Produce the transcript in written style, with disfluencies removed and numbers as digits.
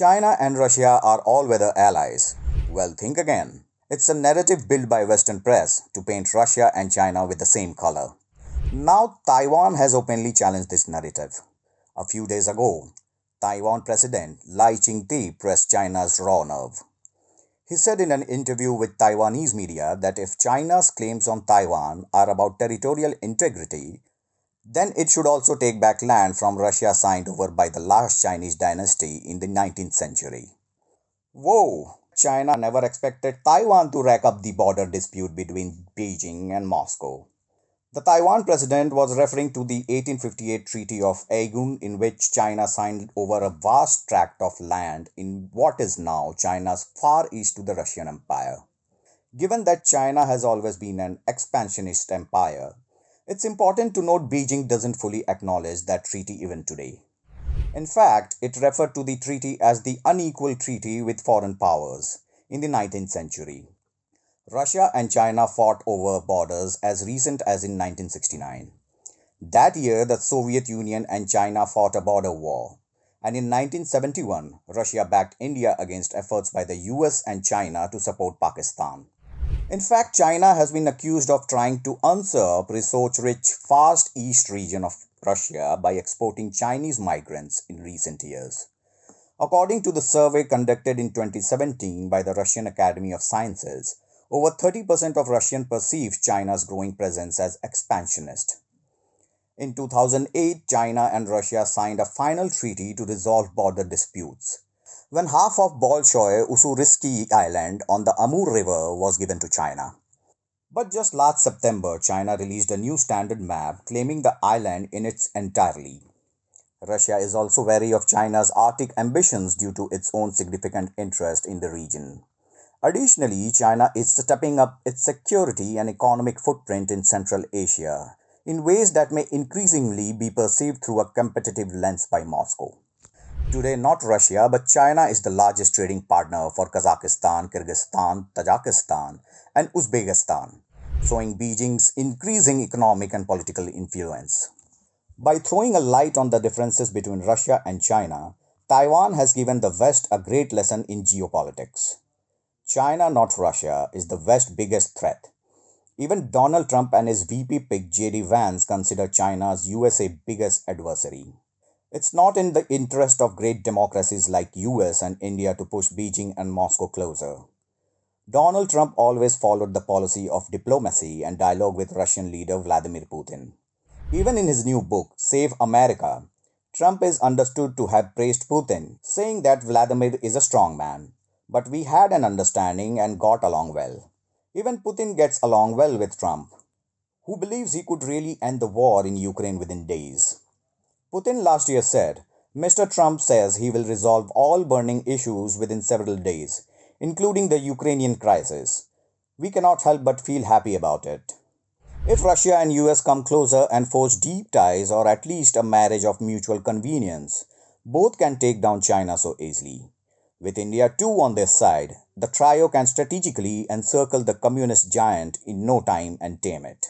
China and Russia are all-weather allies. Well, think again. It's a narrative built by Western press to paint Russia and China with the same color. Now, Taiwan has openly challenged this narrative. A few days ago, Taiwan President Ching-te pressed China's raw nerve. He said in an interview with Taiwanese media that if China's claims on Taiwan are about territorial integrity, then it should also take back land from Russia signed over by the last Chinese dynasty in the 19th century. Whoa! China never expected Taiwan to rack up the border dispute between Beijing and Moscow. The Taiwan president was referring to the 1858 Treaty of Aigun, in which China signed over a vast tract of land in what is now China's far east to the Russian Empire. Given that China has always been an expansionist empire, it's important to note Beijing doesn't fully acknowledge that treaty even today. In fact, it referred to the treaty as the unequal treaty with foreign powers in the 19th century. Russia and China fought over borders as recent as in 1969. That year, the Soviet Union and China fought a border war, and in 1971, Russia backed India against efforts by the US and China to support Pakistan. In fact, China has been accused of trying to usurp resource-rich Far East region of Russia by exporting Chinese migrants in recent years. According to the survey conducted in 2017 by the Russian Academy of Sciences, over 30% of Russians perceive China's growing presence as expansionist. In 2008, China and Russia signed a final treaty to resolve border disputes, when half of Bolshoi Ussuriski Island on the Amur River was given to China. But just last September, China released a new standard map claiming the island in its entirety. Russia is also wary of China's Arctic ambitions due to its own significant interest in the region. Additionally, China is stepping up its security and economic footprint in Central Asia in ways that may increasingly be perceived through a competitive lens by Moscow. Today, not Russia, but China is the largest trading partner for Kazakhstan, Kyrgyzstan, Tajikistan, and Uzbekistan, showing Beijing's increasing economic and political influence. By throwing a light on the differences between Russia and China, Taiwan has given the West a great lesson in geopolitics. China, not Russia, is the West's biggest threat. Even Donald Trump and his VP pick JD Vance consider China's USA biggest adversary. It's not in the interest of great democracies like US and India to push Beijing and Moscow closer. Donald Trump always followed the policy of diplomacy and dialogue with Russian leader Vladimir Putin. Even in his new book, Save America, Trump is understood to have praised Putin, saying that Vladimir is a strong man. But we had an understanding and got along well. Even Putin gets along well with Trump, who believes he could really end the war in Ukraine within days. Putin last year said, Mr. Trump says he will resolve all burning issues within several days, including the Ukrainian crisis. We cannot help but feel happy about it. If Russia and US come closer and forge deep ties or at least a marriage of mutual convenience, both can take down China so easily. With India too on their side, the trio can strategically encircle the communist giant in no time and tame it.